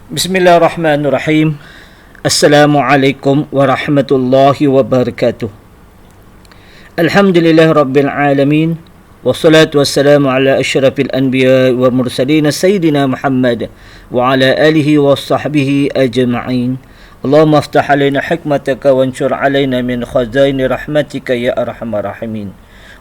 Bismillahirrahmanirrahim. Assalamualaikum warahmatullahi wabarakatuh. Alhamdulillah rabbil alamin. Wassalatu wassalamu ala asyrafil anbiya wa mursalin sayyidina Muhammad wa ala alihi wa sahbihi ajma'in. Allahumma aftah alaina hikmataka wansur alaina min khazaini rahmatika ya arhamar rahimin.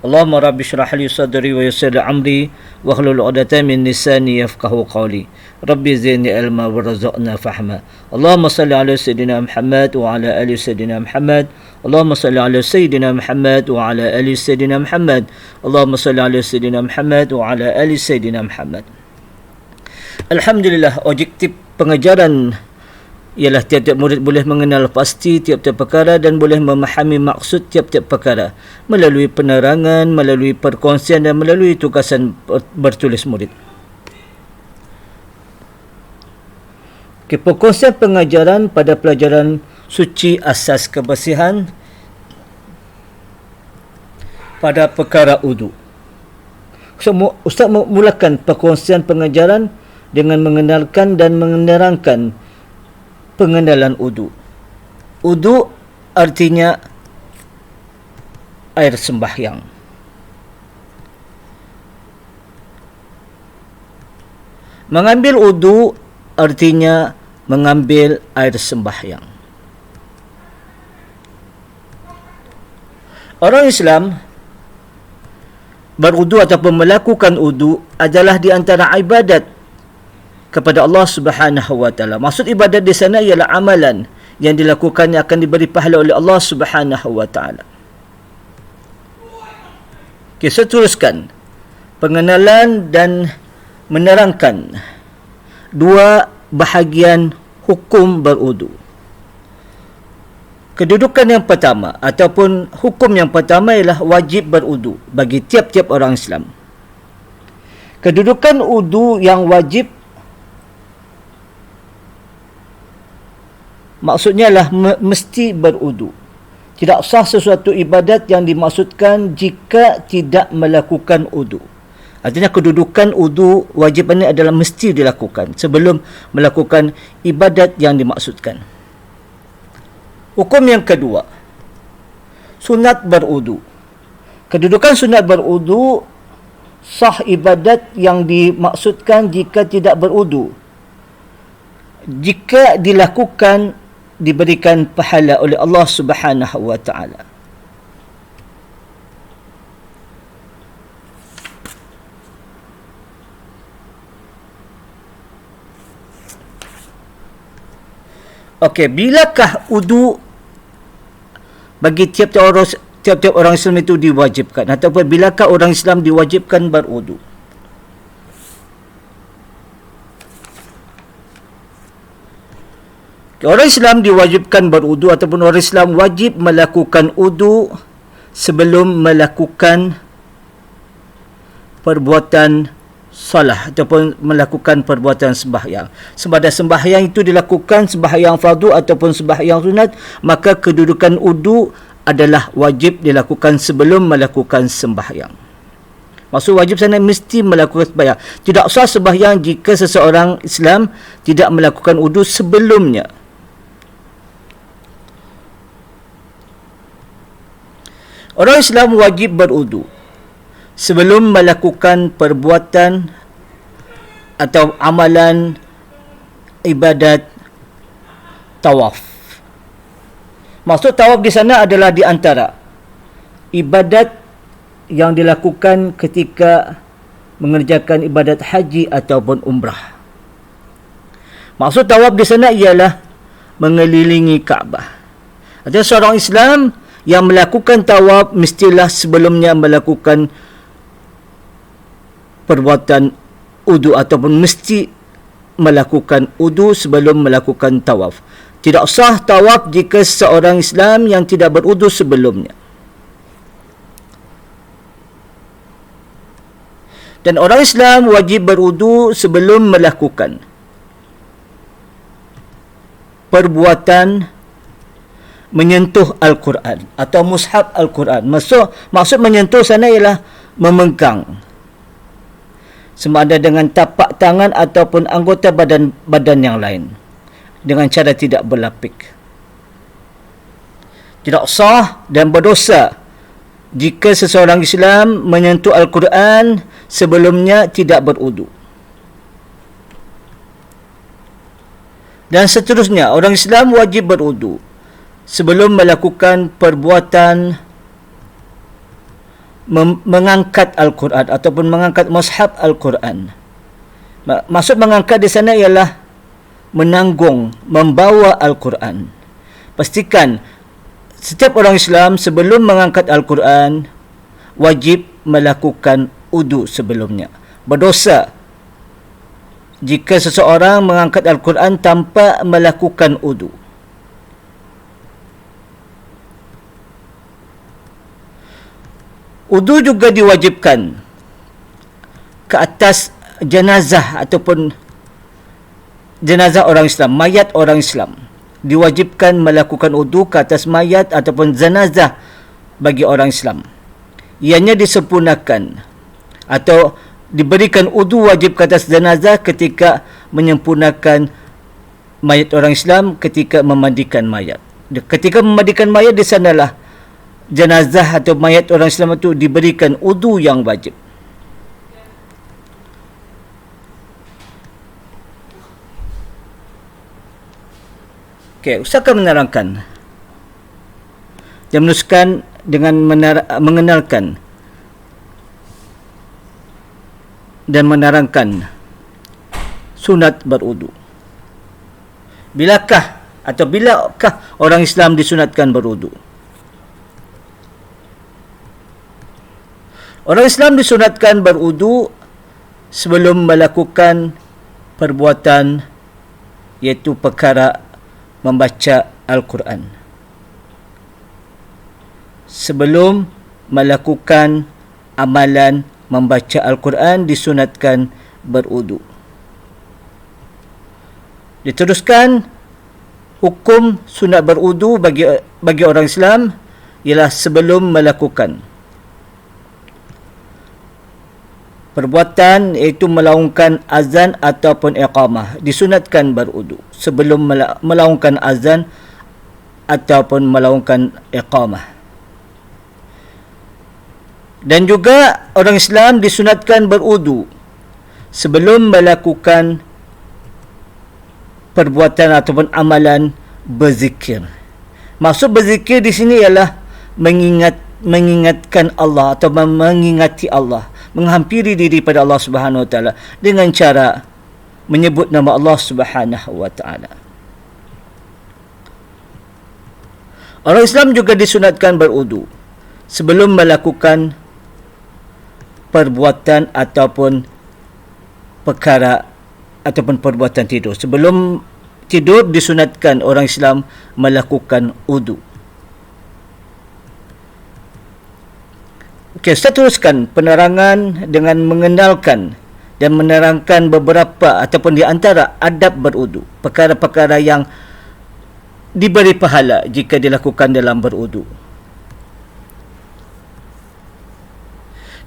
Allahumma rabbi syrah li sadri wa yassir li amri wa hlul 'uqdatam min lisani yafqahu qawli. Rabbi zidni ilma warzuqna fahma. Allahumma salli ala sayyidina Muhammad wa ala ali sayyidina Muhammad. Allahumma salli ala sayyidina Muhammad wa ala ali sayyidina Muhammad. Allahumma salli ala sayyidina Muhammad wa ala ali sayyidina Muhammad. Alhamdulillah, objektif pengajaran ialah tiap-tiap murid boleh mengenal pasti tiap-tiap perkara dan boleh memahami maksud tiap-tiap perkara melalui penerangan, melalui perkongsian dan melalui tugasan bertulis murid. Perkongsian pengajaran pada pelajaran suci asas kebersihan pada perkara wudu. Ustaz memulakan perkongsian pengajaran dengan mengenalkan dan menerangkan pengenalan wudu. Wudu artinya air sembahyang. Mengambil wudu artinya mengambil air sembahyang. Orang Islam berwudu ataupun melakukan wudu adalah di antara ibadat kepada Allah Subhanahu wa taala. Maksud ibadat di sana ialah amalan yang dilakukan yang akan diberi pahala oleh Allah Subhanahu wa taala. Kita teruskan pengenalan dan menerangkan dua bahagian hukum berwudu. Kedudukan yang pertama ataupun hukum yang pertama ialah wajib berwudu bagi tiap-tiap orang Islam. Kedudukan wudu yang wajib maksudnya lah mesti berwudu. Tidak sah sesuatu ibadat yang dimaksudkan jika tidak melakukan wudu. Artinya kedudukan wudu wajibannya adalah mesti dilakukan sebelum melakukan ibadat yang dimaksudkan. Hukum yang kedua, sunat berwudu. Kedudukan sunat berwudu sah ibadat yang dimaksudkan jika tidak berwudu. Jika dilakukan diberikan pahala oleh Allah Subhanahu wa taala. Okey, bilakah wudu bagi tiap-tiap orang Islam itu diwajibkan ataupun bilakah orang Islam diwajibkan berwudu? Orang Islam diwajibkan berwudu ataupun orang Islam wajib melakukan wudu sebelum melakukan perbuatan salah ataupun melakukan perbuatan sembahyang. Sama sembahyang itu dilakukan sembahyang fardu ataupun sembahyang sunat, maka kedudukan wudu adalah wajib dilakukan sebelum melakukan sembahyang. Maksud wajib sana mesti melakukan sembahyang. Tidak sah sembahyang jika seseorang Islam tidak melakukan wudu sebelumnya. Orang Islam wajib berwudu sebelum melakukan perbuatan atau amalan ibadat tawaf. Maksud tawaf di sana adalah di antara ibadat yang dilakukan ketika mengerjakan ibadat haji ataupun umrah. Maksud tawaf di sana ialah mengelilingi Kaabah. Artinya seorang Islam yang melakukan tawaf mestilah sebelumnya melakukan perbuatan wudu ataupun mesti melakukan wudu sebelum melakukan tawaf. Tidak sah tawaf jika seorang Islam yang tidak berwudu sebelumnya. Dan orang Islam wajib berwudu sebelum melakukan perbuatan menyentuh Al-Quran atau mushaf Al-Quran. Maksud menyentuh sana ialah memegang. sama ada dengan tapak tangan ataupun anggota badan yang lain dengan cara tidak berlapik. Tidak sah dan berdosa jika seseorang Islam menyentuh Al-Quran sebelumnya tidak berwudu. Dan seterusnya, orang Islam wajib berwudu sebelum melakukan perbuatan mengangkat Al-Quran ataupun mengangkat mushaf Al-Quran. Maksud mengangkat di sana ialah menanggung, membawa Al-Quran. Pastikan setiap orang Islam sebelum mengangkat Al-Quran wajib melakukan wudu sebelumnya. Berdosa jika seseorang mengangkat Al-Quran tanpa melakukan wudu. Wudu juga diwajibkan ke atas jenazah ataupun jenazah orang Islam, mayat orang Islam. Diwajibkan melakukan wudu ke atas mayat ataupun jenazah bagi orang Islam. Ianya disempurnakan atau diberikan wudu wajib ke atas jenazah ketika menyempurnakan mayat orang Islam ketika memandikan mayat. Ketika memandikan mayat di sanalah jenazah atau mayat orang Islam itu diberikan wudu yang wajib. Okey, Ustaz akan menerangkan dan meneruskan dengan mengenalkan dan menerangkan sunat berwudu. Bilakah orang Islam disunatkan berwudu? Orang Islam disunatkan berwudu sebelum melakukan perbuatan iaitu perkara membaca Al-Quran. Sebelum melakukan amalan membaca Al-Quran disunatkan berwudu. Diteruskan hukum sunat berwudu bagi orang Islam ialah sebelum melakukan perbuatan iaitu melaungkan azan ataupun iqamah disunatkan berwudu sebelum melaungkan azan ataupun melaungkan iqamah. Dan juga orang Islam disunatkan berwudu sebelum melakukan perbuatan ataupun amalan berzikir. Maksud berzikir di sini ialah mengingatkan Allah atau mengingati Allah, menghampiri diri pada Allah Subhanahu Wa Taala dengan cara menyebut nama Allah Subhanahu Wa Taala. Orang Islam juga disunatkan berwudu sebelum melakukan perbuatan ataupun perkara ataupun perbuatan tidur. Sebelum tidur disunatkan orang Islam melakukan wudu. Okey, saya teruskan penerangan dengan mengenalkan dan menerangkan beberapa ataupun di antara adab berwudu, perkara-perkara yang diberi pahala jika dilakukan dalam berwudu.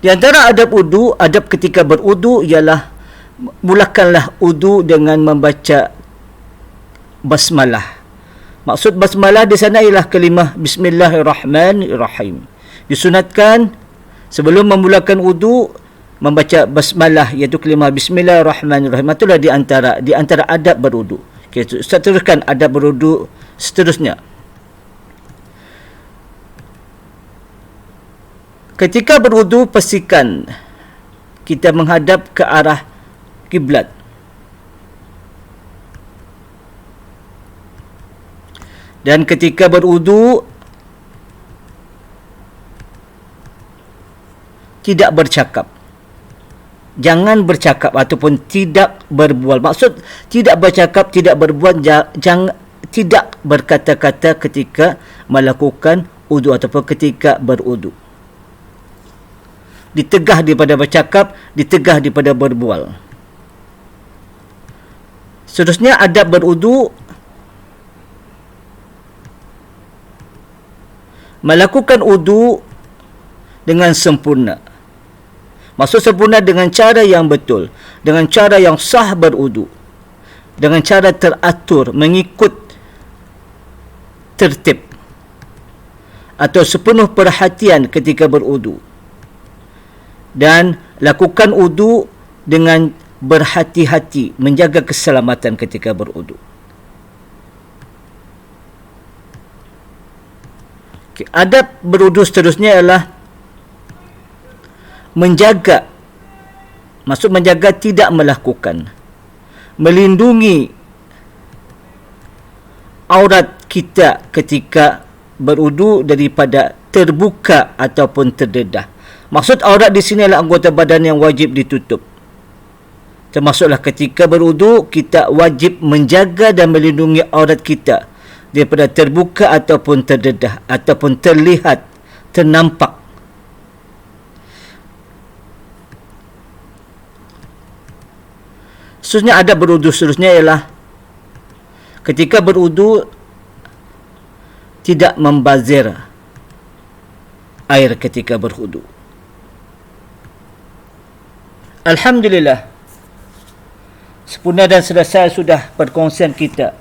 Di antara adab wudu, adab ketika berwudu ialah mulakanlah wudu dengan membaca basmalah. Maksud basmalah di sana ialah kalimah Bismillahirrahmanirrahim. Disunatkan sebelum memulakan wudu membaca basmalah iaitu kalimah Bismillahirrahmanirrahim. Itulah di antara adab berwudu. Okey, Ustaz teruskan adab berwudu seterusnya. Ketika berwudu pastikan kita menghadap ke arah kiblat. Dan ketika berwudu tidak bercakap. Jangan bercakap ataupun tidak berbual. Maksud tidak bercakap, tidak berbual, tidak berkata-kata ketika melakukan wudu ataupun ketika berwudu. Ditegah daripada bercakap, ditegah daripada berbual. Seterusnya adab berwudu melakukan wudu dengan sempurna. Maksud sempurna dengan cara yang betul, dengan cara yang sah berwudu, dengan cara teratur, mengikut tertib atau sepenuh perhatian ketika berwudu, dan lakukan wudu dengan berhati-hati, menjaga keselamatan ketika berwudu. Okay, adab berwudu seterusnya ialah menjaga, maksud menjaga tidak melakukan, melindungi aurat kita ketika berwudu daripada terbuka ataupun terdedah. Maksud aurat di sini adalah anggota badan yang wajib ditutup. Termasuklah ketika berwudu, kita wajib menjaga dan melindungi aurat kita daripada terbuka ataupun terdedah ataupun terlihat, ternampak. Seterusnya adab berwudu seterusnya ialah ketika berwudu tidak membazir air ketika berwudu. Alhamdulillah, sempurna dan selesai sudah perkongsian kita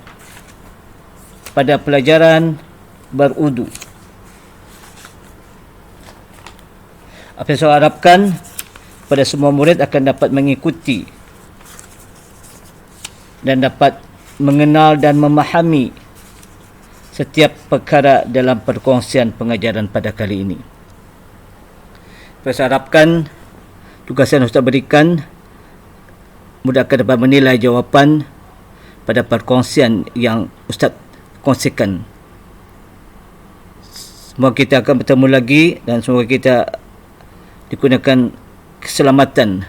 pada pelajaran berwudu. Apa yang saya harapkan pada semua murid akan dapat mengikuti dan dapat mengenal dan memahami setiap perkara dalam perkongsian pengajaran pada kali ini. Saya harapkan tugas yang Ustaz berikan mudah akan dapat menilai jawapan pada perkongsian yang Ustaz kongsikan. Semoga kita akan bertemu lagi dan semoga kita dikurniakan keselamatan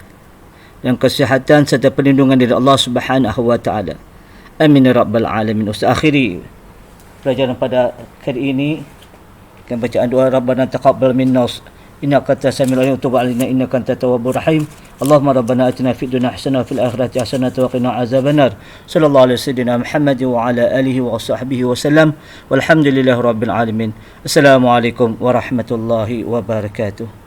dan kesihatan serta perlindungan dari Allah Subhanahu wa taala. Amin ya rabbal alamin. Ustaz akhiri pelajaran pada kali ini dengan bacaan doa Rabbana taqabbal minna innaka antas samiul alim wa tub alaina innaka antat tawwabur rahim. Allahumma rabbana atina fid dunya hasanah wa fil akhirati hasanah wa qina azabannar. Sallallahu alaihi wasallam Muhammad wa ala alihi wa sahbihi wasallam. Walhamdulillahirabbil alamin. Assalamualaikum warahmatullahi wabarakatuh.